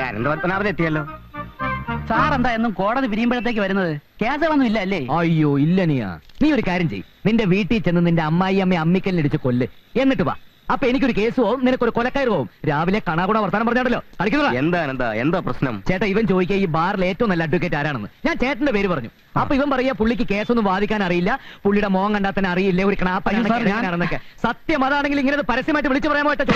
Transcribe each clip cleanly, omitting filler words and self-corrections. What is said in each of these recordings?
അനന്തപത്മനാഭൻ എത്തിയല്ലോ. സാർ എന്താ എന്നും കോടതി പിരിയുമ്പോഴത്തേക്ക് വരുന്നത്? കേസുകളൊന്നും ഇല്ല അല്ലേ? അയ്യോ ഇല്ല. നീ ഒരു കാര്യം ചെയ്യ്, നിന്റെ വീട്ടിൽ ചെന്ന് നിന്റെ അമ്മായി അമ്മ അമ്മിക്കല്ലിടിച്ച് കൊല്ല്, എന്നിട്ട് വാ. അപ്പൊ എനിക്കൊരു കേസ് പോവും, നിനക്കൊരു കൊലക്കയറ് പോവും. രാവിലെ കണാകുണ വർത്താനം പറഞ്ഞാണല്ലോ കളിക്കുന്നത്. എന്താ പ്രശ്നം? ചേട്ടാ, ഇവൻ ചോദിക്കുക ഈ ബാറിൽ ഏറ്റവും നല്ല അഡ്വക്കേറ്റ് ആരാണെന്ന്. ഞാൻ ചേട്ടന്റെ പേര് പറഞ്ഞു. അപ്പൊ ഇവൻ പറയാ പുള്ളിക്ക് കേസൊന്നും വാദിക്കാൻ അറിയില്ല, പുള്ളിയുടെ മോൻ കണ്ടാൽ തന്നെ അറിയില്ല, ഒരു കണാപ്പാണെന്നൊക്കെ. സത്യം അതാണെങ്കിൽ ഇങ്ങനെ പരസ്യമായിട്ട് വിളിച്ചു പറയാൻ പറ്റും.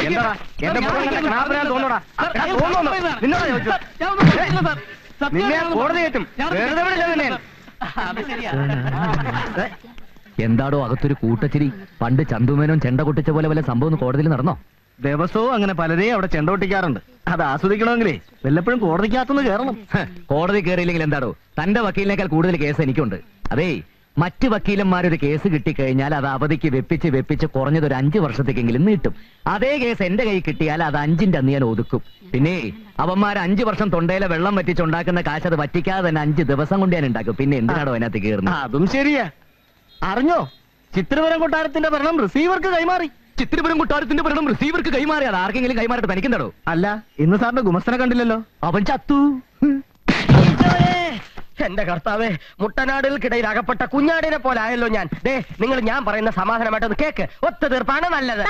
എന്താടോ അകത്തൊരു കൂട്ടച്ചിരി? പണ്ട് ചന്തുമേനോൻ ചെണ്ട കൊട്ടിച്ച പോലെ വല്ല സംഭവം കോടതിയിൽ നടന്നോ? ദിവസവും അങ്ങനെ പലരെയും അവിടെ ചെണ്ട പൊട്ടിക്കാറുണ്ട്. അത് ആസ്വദിക്കണമെങ്കിലേ വല്ലപ്പോഴും കോടതിക്കകത്തുനിന്ന് കയറണം. കോടതി കയറിയില്ലെങ്കിൽ എന്താടോ, തന്റെ വക്കീലിനേക്കാൾ കൂടുതൽ കേസ് എനിക്കുണ്ട്. അതേ, മറ്റ് വക്കീലന്മാരൊരു കേസ് കിട്ടിക്കഴിഞ്ഞാൽ അത് അവധിക്ക് വെപ്പിച്ച് കുറഞ്ഞത് ഒരു 5 വർഷത്തേക്കെങ്കിലും നീട്ടും. അതേ കേസ് എന്റെ കൈ കിട്ടിയാൽ അത് 5ന്റെ അന്ന് ഞാൻ ഒതുക്കും. പിന്നെ അവന്മാർ 5 വർഷം തൊണ്ടയിലെ വെള്ളം വറ്റിച്ചുണ്ടാക്കുന്ന കാശ് അത് വറ്റിക്കാതെ തന്നെ 5 ദിവസം കൊണ്ട് ഞാൻ ഉണ്ടാക്കും. പിന്നെ എന്തിനാണോ അതിനകത്ത് കയറുന്നത്? അതും ശരിയാ. അറിഞ്ഞോ, ചിത്രപുരം കൊട്ടാരത്തിന്റെ ഭരണം റിസീവർക്ക് കൈമാറി. ചിത്രപുരം കൊട്ടാരത്തിന്റെ ഭരണം റിസീവർക്ക് കൈമാറി? അത് ആർക്കെങ്കിലും കൈമാറിട്ട് തനിക്കെന്താടോ? അല്ല, ഇന്ന് സാറിന്റെ ഗുമസ്തനെ കണ്ടില്ലല്ലോ. അവൻ ചത്തു. എന്റെ കർത്താവേ, മുട്ടനാടുകൾക്കിടയിൽ അകപ്പെട്ട കുഞ്ഞാടിനെ പോലെ ആയല്ലോ ഞാൻ. ഞാൻ പറയുന്ന സമാധാനമായിട്ടൊന്ന് കേക്ക്. ഒത്തുതീർപ്പാണ് നല്ലത്.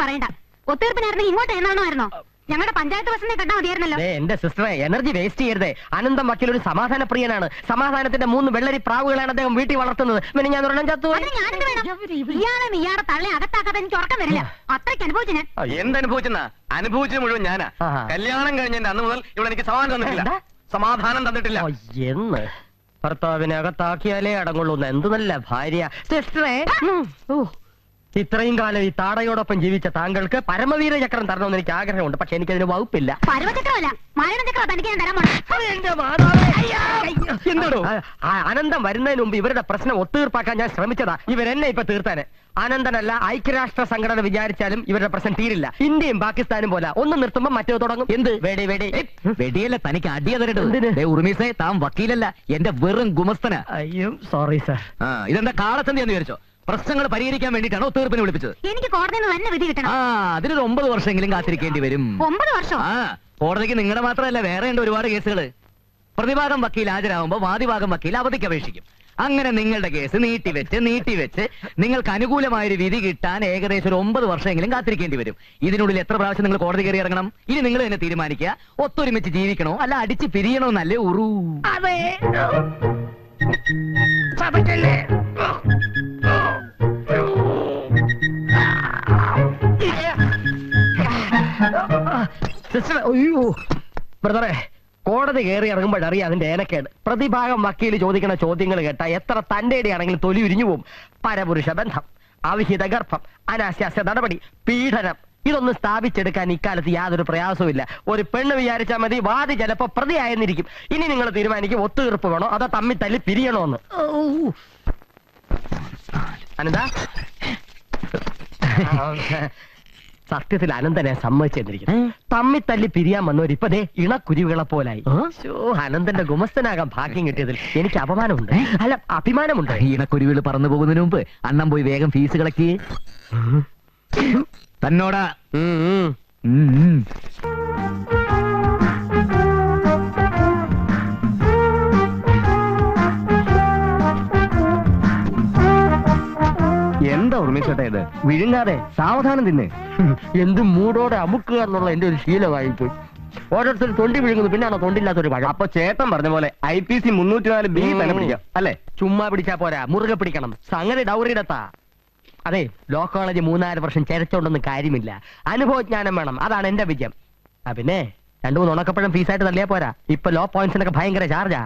പറയണ്ട. ഒത്തുതീർപ്പിനായിരുന്നു ഇങ്ങോട്ട് എന്നാണോ? ഞങ്ങളുടെ പഞ്ചായത്ത് ബസ്സിനെ കണ്ടാ മതിയായിരുന്നല്ലോ. എന്റെ സിസ്റ്ററെ, എനർജി വേസ്റ്റ് ചെയ്യരുതേ. അനന്തം വക്കീൽ ഒരു സമാധാന പ്രിയനാണ്. സമാധാനത്തിന്റെ 3 വെള്ളരി പ്രാവുകളാണ് അദ്ദേഹം വീട്ടിൽ വളർത്തുന്നത്. പിന്നെ ഞാൻ ഒരെണ്ണം ചത്തു. ഇയാളെ തള്ളി അകത്താക്കാതെ എനിക്ക് ഉറക്കം വരില്ല. അത്രയ്ക്ക് അനുഭവിച്ചു ഞാൻ. എന്തനുഭവിച്ചെന്നാ? അനുഭവിച്ചത് മുഴുവൻ ഞാനാ. കല്യാണം കഴിഞ്ഞതിന്റെ അന്ന് മുതൽ ഇവിടെ എനിക്ക് സമാധാനം തന്നിട്ടില്ല. സമാധാനം തന്നിട്ടില്ല എന്ന്. ഭർത്താവിനെ അകത്താക്കിയാലേ അടങ്ങുള്ളൂ. എന്ത് നല്ല ഭാര്യ. സിസ്റ്ററെ, ഇത്രയും കാലം ഈ താടയോടൊപ്പം ജീവിച്ച താങ്കൾക്ക് പരമവീര ചക്രം തരണമെന്ന് എനിക്ക് ആഗ്രഹമുണ്ട്. പക്ഷെ എനിക്കതിന് വകുപ്പില്ല. അനന്തം വരുന്നതിന് മുമ്പ് ഇവരുടെ പ്രശ്നം ഒത്തുതീർപ്പാക്കാൻ ഞാൻ ശ്രമിച്ചതാ. ഇവരെന്നെ ഇപ്പൊ തീർത്താന്. അനന്തനല്ല, ഐക്യരാഷ്ട്ര സംഘടന വിചാരിച്ചാലും ഇവരുടെ പ്രശ്നം തീരില്ല. ഇന്ത്യയും പാകിസ്ഥാനും പോലെ ഒന്ന് നിർത്തുമ്പോ മറ്റോ തുടങ്ങും. എന്ത് വെടി വെടി വെടിയല്ല, തനിക്ക് അടിയ തരേണ്ടത്. ഉറുമീസേ, താൻ വക്കീലല്ല, എന്റെ വെറും ഗുമസ്തന. അയ്യോ സോറി സാർ. ഇതെന്താ കാളത്തന്തിയെന്ന് വിചാരിച്ചോ? പ്രശ്നങ്ങൾ പരിഹരിക്കാൻ വേണ്ടിയിട്ടാണ് ഒത്തുതീർപ്പിനെ വിളിപ്പിച്ചത്. എനിക്ക് കോടതിയിൽ നിന്ന് തന്നെ വിധി കിട്ടണം. അതിനൊരു 9 വർഷമെങ്കിലും കാത്തിരിക്കേണ്ടി വരും. 9 വർഷം? കോടതിക്ക് നിങ്ങളുടെ മാത്രമല്ല, വേറെ ഉണ്ട് ഒരുപാട് കേസുകൾ. പ്രതിഭാഗം വക്കീൽ ഹാജരാകുമ്പോൾ വാദിഭാഗം വക്കീൽ അവധിക്ക് അപേക്ഷിക്കും. അങ്ങനെ നിങ്ങളുടെ കേസ് നീട്ടിവെച്ച് നിങ്ങൾക്ക് അനുകൂലമായൊരു വിധി കിട്ടാൻ ഏകദേശം ഒരു 9 വർഷമെങ്കിലും കാത്തിരിക്കേണ്ടി വരും. ഇതിനുള്ളിൽ എത്ര പ്രാവശ്യം നിങ്ങൾ കോടതി കയറി ഇറങ്ങണം? ഇനി നിങ്ങൾ തന്നെ തീരുമാനിക്കുക. ഒത്തൊരുമിച്ച് ജീവിക്കണോ അല്ല അടിച്ച് പിരിയണോ എന്നല്ലേ ഉറു. ബ്രദറെ, കോടതി കയറി ഇറങ്ങുമ്പോഴറിയാം അതിന്റെ ഏനക്കേട്. പ്രതിഭാഗം വക്കീൽ ചോദിക്കുന്ന ചോദ്യങ്ങൾ കേട്ടാ എത്ര തന്റെയാണെങ്കിലും തൊലി ഉരിഞ്ഞു പോവും. പരപുരുഷ ബന്ധം, അവിഹിത ഗർഭം, അനാശാസ്യ നടപടി, പീഡനം, ഇതൊന്നും സ്ഥാപിച്ചെടുക്കാൻ ഇക്കാലത്ത് യാതൊരു പ്രയാസവുമില്ല. ഒരു പെണ്ണ് വിചാരിച്ചാൽ മതി, വാദി ചിലപ്പോ പ്രതിയായെന്നിരിക്കും. ഇനി നിങ്ങൾ തീരുമാനിക്കും ഒത്തുതീർപ്പ് വേണോ അതോ തമ്മിൽ തല്ലി പിരിയണോന്ന്. അനന്ത, സത്യത്തിൽ അനന്തനെ സമ്മതിച്ചെന്നിരിക്കുന്നു. തമ്മി തല്ലി പിരിയാൻ വന്നവരിപ്പതേ ഇണക്കുരുവികളെ പോലായി. അനന്തന്റെ ഗുമസ്തനാകാൻ ഭാഗ്യം കിട്ടിയതിൽ എനിക്ക് അപമാനമുണ്ട്, അല്ല അഭിമാനമുണ്ട്. ഇണക്കുരുവികൾ പറന്നു പോകുന്നതിന് മുമ്പ് അണ്ണൻ പോയി വേഗം ഫീസ് കളക്ട് ചെയ്യേ. തന്നോടാ. എന്താ ഉർമിച്ചേട്ടാ ഇത്? വിഴുങ്ങാതെ സാവധാനം തിന്ന്. എന്ത് മൂടോടെ അമുക്കുക എന്നുള്ള എന്റെ ഒരു ശീലമായിപ്പോയി. ഓരോരുത്തർ തൊണ്ടി വിഴുങ്ങുന്നു, പിന്നാണോ തൊണ്ടില്ലാത്തൊരു പഴം. അപ്പൊ ചേട്ടൻ പറഞ്ഞ പോലെ IPC 304B തന്നെ പിടിക്കാം അല്ലേ? ചുമ്മാ പിടിച്ചാ പോരാ, മുറുകെ പിടിക്കണം. സംഗതി ഡൗറിയിടത്താ. അതെ, ലോ കോളേജ് 3-4 വർഷം ചരച്ചോണ്ടൊന്നും കാര്യമില്ല. അനുഭവജ്ഞാനം വേണം, അതാണ് എന്റെ വിജയം. പിന്നെ 2-3 ഉണക്കപ്പഴം ഫീസായിട്ട് തള്ളിയാ പോരാ. ഇപ്പൊ ലോ പോയിന്റ്സിനൊക്കെ ഭയങ്കര ചാർജാ.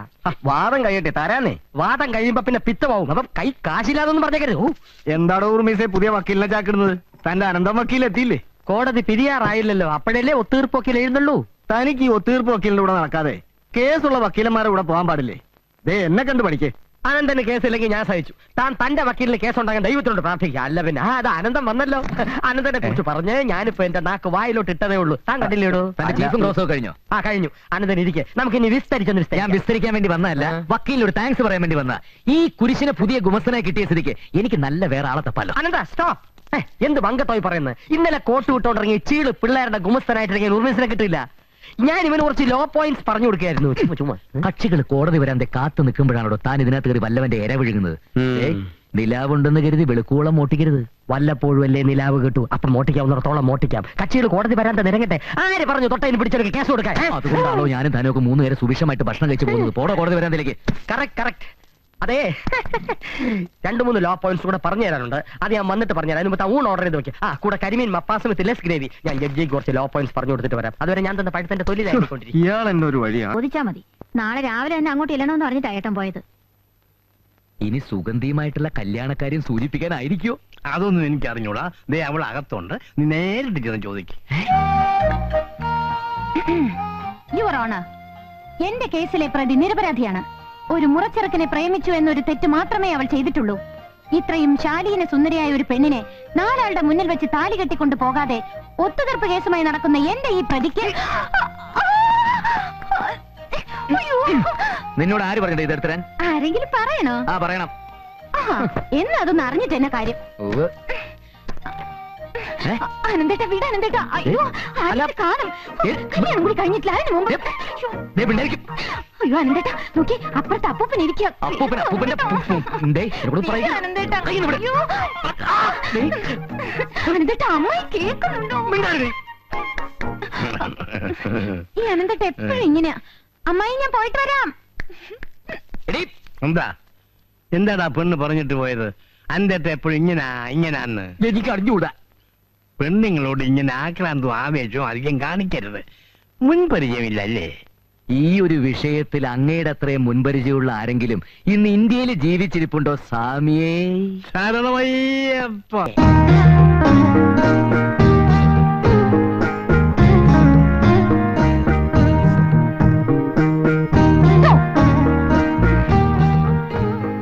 വാദം കഴിയട്ടെ, തരാന്നേ. വാദം കഴിയുമ്പോ പിന്നെ പിത്തമാവും. അപ്പം കൈ കാശില്ലാതൊന്നും പറഞ്ഞേക്കരുത്. എന്താടോ ഉർമീസെ പുതിയ വക്കീലിനെ ചാക്കിടുന്നത്? തന്റെ അനന്തം വക്കീൽ എത്തിയില്ലേ? കോടതി പിരിയാറായില്ലല്ലോ, അപ്പോഴല്ലേ ഒത്തീർപ്പ് വക്കീൽ എഴുന്നള്ളൂ. തനിക്ക് ഈ ഒത്തീർപ്പ് വക്കീലിന്റെ കൂടെ നടക്കാതെ കേസുള്ള വക്കീലന്മാരെ കൂടെ പോകാൻ പാടില്ലേ? എന്നെ കണ്ടു പഠിക്കേ. അനന്തന് കേസില്ലെങ്കിൽ ഞാൻ സഹിച്ചു. താൻ തന്റെ വക്കീലിന് കേസുണ്ടാകാൻ ദൈവത്തിനോട് പ്രാർത്ഥിക്കുക. അല്ല പിന്നെ അത് അനന്തം വന്നല്ലോ. അനന്തനെ കുറിച്ച് പറഞ്ഞ് ഞാനിപ്പോ എന്റെ നാക്ക് വായിലോട്ട് ഇട്ടതേ ഉള്ളൂ. താൻ കണ്ടില്ലേടോ? ചീഫും ക്ലോസും കഴിഞ്ഞോ? കഴിഞ്ഞു. അനന്തൻ ഇരിക്കെ, നമുക്ക് ഇനി വിസ്തരിച്ചൊന്ന് ഞാൻ വിസ്തരിക്കാൻ വേണ്ടി വന്നതല്ല, വക്കീലിനോട് താങ്ക്സ് പറയാൻ വേണ്ടി വന്ന. ഈ കുരിശിനെ പുതിയ ഗുമസ്തനായി കിട്ടിയ സ്ഥിതിക്ക് എനിക്ക് നല്ല വേറെ ആളെ തപ്പാലോ. അനന്ത സ്റ്റോപ്പ്. എന്ത് ബങ്കത്തോയി പറയുന്നത്? ഇന്നലെ കോട്ട് വിട്ടോണ്ടിറങ്ങിയ ചീള് പിള്ളേരുടെ ഗുമസ്തനായിട്ടിറങ്ങിയ ഉർമിസിനെ കിട്ടില്ല. ഞാൻ ഇവന് കുറച്ച് ലോ പോയിന്റ്സ് പറഞ്ഞു കൊടുക്കായിരുന്നു. ചുമ്മാ കക്ഷികൾ കോടതി വരാതെ കാത്തു നിൽക്കുമ്പോഴാണോ താൻ ഇതിനകത്ത് കയറി വല്ലവന്റെ ഇര വിഴുങ്ങുന്നത്? നിലാവുണ്ടെന്ന് കരുതി വെളുക്കോളം മോട്ടിക്കരുത്. വല്ലപ്പോഴും അല്ലേ നിലാവ് കിട്ടൂ. അപ്പം മോട്ടിക്കാവുന്നിടത്തോളം മോട്ടിക്കാം. കക്ഷികൾ കോടതി വരാതെ നിരങ്ങട്ടെ. ആര് പറഞ്ഞു തൊട്ടതിന് പിടിച്ചെടുക്കുക കേസ് കൊടുക്കാൻ? അതുകൊണ്ടാണോ ഞാനും താനൊക്കെ 3 നേരം സുഭിക്ഷമായിട്ട് ഭക്ഷണം കഴിച്ചു പോകുന്നത്? പോടോ കോടതി വരാതിലേക്ക്. കറക്റ്റ്. അതെ, 2-3 ലോ പോയിന്റ്സ് കൂടെ പറഞ്ഞു തരാനുണ്ട്. അത് ഞാൻ വന്നിട്ട് പറഞ്ഞു തരാം. അതിന് ഊൺ ഓർഡർ ചെയ്ത് നോക്കി. കൂടെ കരിമീൻ മപ്പാസ് വിത്ത് ലെസ് ഗ്രേവി. ഞാൻ ജഡ്ജിക്ക് കുറച്ച് ലോ പോയിന്റ്സ് പറഞ്ഞു കൊടുത്തിട്ട് വരാം. അതുവരെ ഞാൻ തന്നെ പഴുത്തന്റെ തൊഴിലായിക്കൊണ്ടിരിക്കും. ഇയാൾ എന്നെ ഒരു വഴിയാണ്. ചോദിച്ചാ മതി. നാളെ രാവിലെ തന്നെ അങ്ങോട്ട് ഇല്ലണമെന്ന് പറഞ്ഞിട്ട് ഏട്ടൻ പോയത്. ഇനി സുഗന്ധിയുമായിട്ടുള്ള കല്യാണക്കാര്യം സൂചിപ്പിക്കാനായിരിക്കോ? അതൊന്നും എനിക്ക് അറിഞ്ഞൂടാ. ദേ അവൾ അകത്തുണ്ട്. നീ നേരിട്ട് ചെന്ന് ചോദിക്കും. യുവർ ഓണർ, എന്റെ കേസിലെ പ്രതി നിരപരാധിയാണ്. ഒരു മുറച്ചെറുക്കനെ പ്രേമിച്ചു എന്നൊരു തെറ്റ് മാത്രമേ അവൾ ചെയ്തിട്ടുള്ളൂ. ഇത്രയും ശാലീന സുന്ദരിയായ ഒരു പെണ്ണിനെ 4 ആളുടെ മുന്നിൽ വെച്ച് താലി കെട്ടിക്കൊണ്ട് പോകാതെ ഒത്തുതീർപ്പ് കേസുമായി നടക്കുന്ന എന്റെ ഈ പ്രതിക്ക് നിന്നോട് ആര് പറഞ്ഞത് ഇതെടുത്തരാൻ? ആരെങ്കിലും പറയണോ? പറയണം. എന്നതൊന്ന് അറിഞ്ഞിട്ട് എന്നെ കാര്യം. അനന്തേട്ട വീട് അനന്തേട്ട. അയ്യോ കാണും. കല്യാണം കൂടി കഴിഞ്ഞിട്ടില്ല. അതിന് മുമ്പ് അയ്യോ അനന്തേട്ട നോക്കി, അപ്പുറത്ത് അപ്പൂപ്പൻ ഇരിക്കുക. അനന്തേട്ട അമ്മായി കേൾക്കുന്നുണ്ടോ? ഈ അനന്തേട്ട എപ്പോഴും ഇങ്ങനെയാ. അമ്മായി ഞാൻ പോയിട്ട് വരാം. എന്താടാ പെണ്ണ് പറഞ്ഞിട്ട് പോയത്? അന്തേട്ട എപ്പോഴും ഇങ്ങനാന്ന് എനിക്ക് അറിഞ്ഞൂടാ. പെണ്ണുങ്ങളോട് ഇങ്ങനെ ആക്രാന്തവും ആവേശവും അധികം കാണിക്കരുത്. മുൻപരിചയമില്ലല്ലേ? ഈ ഒരു വിഷയത്തിൽ അങ്ങയുടെ അത്രയും മുൻപരിചയമുള്ള ആരെങ്കിലും ഇന്ന് ഇന്ത്യയിൽ ജീവിച്ചിരിപ്പുണ്ടോ സ്വാമിയേ? ശരണമയ്യപ്പ.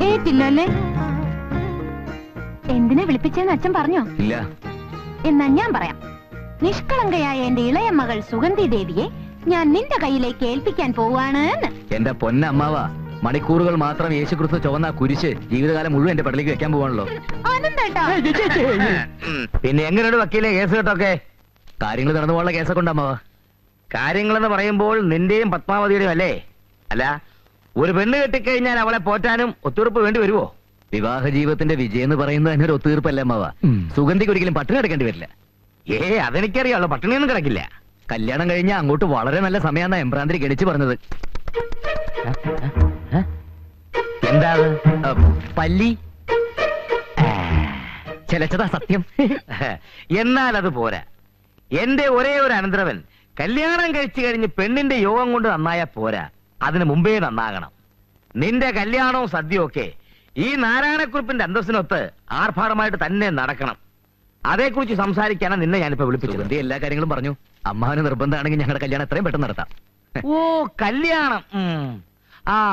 ഏറ്റില്ലല്ലേ? എന്തിനെ വിളിപ്പിച്ചെന്ന് അച്ഛൻ പറഞ്ഞോ? ഇല്ല. എന്നാ ഞാൻ പറയാം. നിഷ്കളങ്കയായ എന്റെ ഇളയ മകൾ സുഗന്ധി ദേവിയെ ഞാൻ നിന്റെ കയ്യിലേക്ക് ഏൽപ്പിക്കാൻ പോവാണ്. എന്റെ പൊന്നമ്മാവ, മണിക്കൂറുകൾ മാത്രം യേശുക്രിസ്തു ചുവന്ന കുരിശ് ജീവിതകാലം മുഴുവൻ എന്റെ പടലേക്ക് വെക്കാൻ പോവാണല്ലോ. പിന്നെ എങ്ങനെയാണ് വക്കീലെ കേസ് കേട്ടൊക്കെ? കാര്യങ്ങൾ നടന്നു പോകാനുള്ള കേസൊക്കെ ഉണ്ട് അമ്മാവ. കാര്യങ്ങളെന്ന് പറയുമ്പോൾ നിന്റെയും പത്മാവതിയുടെയും അല്ലേ? അല്ല, ഒരു പെണ്ണ് കെട്ടിക്കഴിഞ്ഞാൽ അവളെ പോറ്റാനും ഒത്തുതീർപ്പ് വേണ്ടി വരുവോ? വിവാഹ ജീവിതത്തിന്റെ വിജയം എന്ന് പറയുന്നത് തന്നെ ഒരു ഒത്തുതീർപ്പല്ലേ അമ്മാവ? സുഗന്ധിക്ക് ഒരിക്കലും പട്ടിണി കിടക്കേണ്ടി വരില്ല. അതെനിക്കറിയാമല്ലോ, പട്ടിണിയൊന്നും കിടക്കില്ല. കല്യാണം കഴിഞ്ഞാൽ അങ്ങോട്ട് വളരെ നല്ല സമയമാണ് എംബ്രാന്തിരി ഗണിച്ചു പറഞ്ഞത്. എന്താ പല്ലി ചെലച്ചതാ സത്യം. എന്നാൽ അത് പോരാ. എന്റെ ഒരേ ഒരു അനന്തരവൻ കല്യാണം കഴിച്ചു കഴിഞ്ഞ് പെണ്ണിന്റെ യോഗം കൊണ്ട് നന്നായാ പോരാ, അതിന് മുമ്പേ നന്നാകണം. നിന്റെ കല്യാണവും സദ്യയും ഒക്കെ ഈ നാരായണക്കുറിപ്പിന്റെ അന്തസ്സിനൊത്ത് ആർഭാടമായിട്ട് തന്നെ നടക്കണം. അതേക്കുറിച്ച് സംസാരിക്കാനാണ് നിന്നെ ഞാനിപ്പോ വിളിപ്പിച്ചത്. എല്ലാ കാര്യങ്ങളും പറഞ്ഞു. അമ്മാവന് നിർബന്ധമാണെങ്കിൽ ഞങ്ങളുടെ കല്യാണം എത്രയും പെട്ടെന്ന് നടത്താം. ഓ കല്യാണം.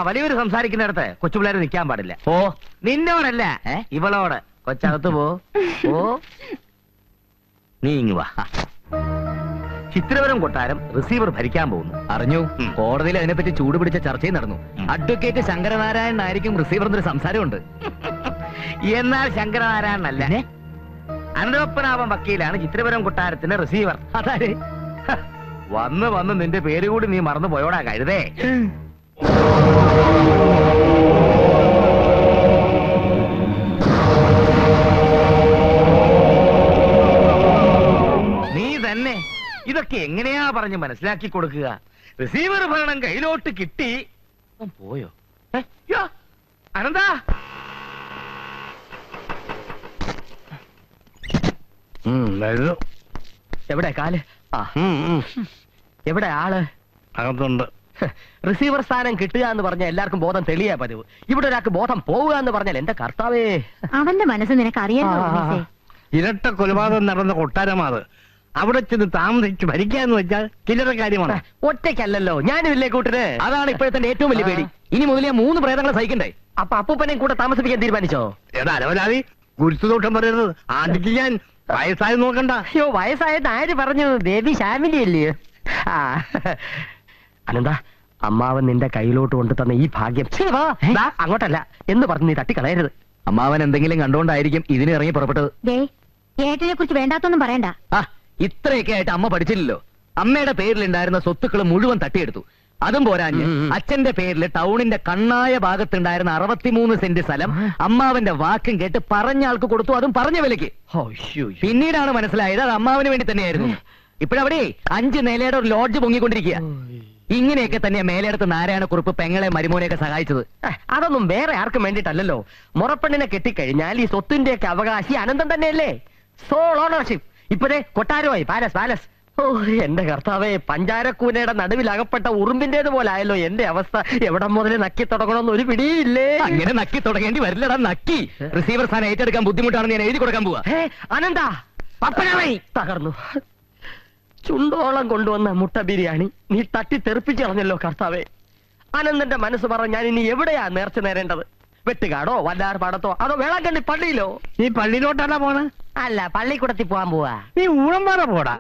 വലിയൊരു സംസാരിക്കുന്നിടത്ത് കൊച്ചുപിള്ളേരെ നിൽക്കാൻ പാടില്ല. നിന്നോടല്ല, ഇവളോട്. കൊച്ചകത്ത് പോ. നീ ഇങ്ങ് വാ. ചിത്രപുരം കൊട്ടാരം റിസീവർ ഭരിക്കാൻ പോകുന്നു. അറിഞ്ഞു. കോടതിയിൽ അതിനെപ്പറ്റി ചൂടുപിടിച്ച ചർച്ചയും നടന്നു. അഡ്വക്കേറ്റ് ശങ്കരനാരായണൻ ആയിരിക്കും റിസീവർ എന്നൊരു സംസാരമുണ്ട്. എന്നാൽ ശങ്കരനാരായണനല്ല, അനന്തപത്മനാഭൻ വക്കീലാണ് ചിത്രപുരം കൊട്ടാരത്തിന്റെ റിസീവർ. അതായത് വന്ന് നിന്റെ പേര് കൂടി നീ മറന്നു പോയോടാ കരുതേ. നീ തന്നെ ഇതൊക്കെ എങ്ങനെയാ പറഞ്ഞ് മനസ്സിലാക്കി കൊടുക്കുക? റിസീവർ ഭരണം കയ്യിലോട്ട് കിട്ടി. പോയോ അനന്താ? എവിടെ കാല്? എവിടെ ആള്? അകത്തുണ്ട്. റിസീവർ സ്ഥാനം കിട്ടുക എന്ന് പറഞ്ഞാൽ എല്ലാവർക്കും ബോധം തെളിയാ പതിവ്. ഇവിടെ ഒരാൾക്ക് ബോധം പോവുക എന്ന് പറഞ്ഞാൽ എന്റെ കർത്താവേ. അവന്റെ മനസ്സ് നിനക്ക് അറിയാമോ? ഇരട്ട കൊലപാതകം നടന്ന കൊട്ടാരമാത്. അവിടെ ചെന്ന് താമസിച്ച് ഭരിക്കാന്ന് വെച്ചാൽ ചില്ലറ കാര്യമാണ്. ഒറ്റയ്ക്കല്ലല്ലോ, ഞാനും ഇല്ലേ കൂട്ടിന്. അതാണ് ഇപ്പോഴത്തെ ഏറ്റവും വലിയ പേടി. ഇനി മുതലേ 3 പ്രേതങ്ങളെ സഹിക്കണ്ടേ? അപ്പൊ അപ്പൂപ്പനെയും കൂടെ താമസിപ്പിക്കാൻ തീരുമാനിച്ചോ? അലവലാതി ഗുരുത്തുദോഷം പറയരുത്. ആദ്യക്ക് ഞാൻ വയസ്സായി നോക്കണ്ട. അയ്യോ, വയസ്സായത് ആര് പറഞ്ഞു? ദേവി ഫാമിലി അല്ലേ? അനന്ത, അമ്മാവൻ നിന്റെ കയ്യിലോട്ട് കൊണ്ടു തന്ന ഈ ഭാഗ്യം അങ്ങോട്ടല്ല എന്ന് പറഞ്ഞ് നീ തട്ടിക്കളയരുത്. അമ്മാവൻ എന്തെങ്കിലും കണ്ടുകൊണ്ടായിരിക്കും ഇതിന് ഇറങ്ങി പുറപ്പെട്ടത്. ഏട്ടനെ കുറിച്ച് വേണ്ടാത്തൊന്നും പറയണ്ട. ആ ഇത്രയൊക്കെ ആയിട്ട് അമ്മ പഠിച്ചില്ലല്ലോ. അമ്മയുടെ പേരിലുണ്ടായിരുന്ന സ്വത്തുക്കൾ മുഴുവൻ തട്ടിയെടുത്തു. അതും പോരാഞ്ഞ് അച്ഛന്റെ പേരിൽ ടൗണിന്റെ കണ്ണായ ഭാഗത്തുണ്ടായിരുന്ന 63 സെന്റ് സ്ഥലം അമ്മാവന്റെ വാക്കും കേട്ട് പറഞ്ഞ ആൾക്ക് കൊടുത്തു, അതും പറഞ്ഞ വിലക്ക്. പിന്നീടാണ് മനസ്സിലായത് അത് അമ്മാവന് വേണ്ടി തന്നെയായിരുന്നു. ഇപ്പോഴവിടെ 5 നിലയുടെ ഒരു ലോഡ്ജ് പൊങ്ങിക്കൊണ്ടിരിക്കുക. ഇങ്ങനെയൊക്കെ തന്നെ മേലെടുത്ത് നാരായണക്കുറുപ്പ് പെങ്ങളെ മരുമോനെയൊക്കെ സഹായിച്ചത്. അതൊന്നും വേറെ ആർക്കും വേണ്ടിയിട്ടല്ലോ. മുറപ്പെണ്ണിനെ കെട്ടിക്കഴിഞ്ഞാൽ ഈ സ്വത്തിന്റെയൊക്കെ അവകാശി അനന്തം തന്നെയല്ലേ? Sole ownership. ഇപ്പോഴേ കൊട്ടാരമായി പാലസ് പാലസ്. ഓ എന്റെ കർത്താവേ, പഞ്ചാരക്കൂനയുടെ നടുവിൽ അകപ്പെട്ട ഉറുമ്പിന്റേത് പോലായല്ലോ എന്റെ അവസ്ഥ. എവിടെ മുതൽ നക്കി തുടങ്ങണമെന്ന് ഒരു പിടിയില്ലേ. അങ്ങനെ നക്കി തുടങ്ങേണ്ടി വരില്ലടാ. നക്കി റിസീവർ സ്ഥാനം ഏറ്റെടുക്കാൻ ബുദ്ധിമുട്ടാണെന്ന് ഞാൻ എഴുതി കൊടുക്കാൻ പോവാ. അനന്ത പപ്പനായി തകർന്നു. ചുണ്ടോളം കൊണ്ടുവന്ന മുട്ട ബിരിയാണി നീ തട്ടി തെറിപ്പിച്ചു കളഞ്ഞല്ലോ കർത്താവേ. അനന്തന്റെ മനസ്സ് പറഞ്ഞ ഞാൻ ഇനി എവിടെയാ നേർച്ച നേരേണ്ടത്? വെട്ടുകാടോ വല്ലാർ പാടത്തോ അതോ വേളാങ്കണ്ണി പള്ളിയിലോ? നീ പള്ളിയിലോട്ടാണോ പോണ? അല്ല, പള്ളിക്കൂടത്തിൽ പോവാൻ പോവാ. നീ ഊഴംപാറ പോടാ.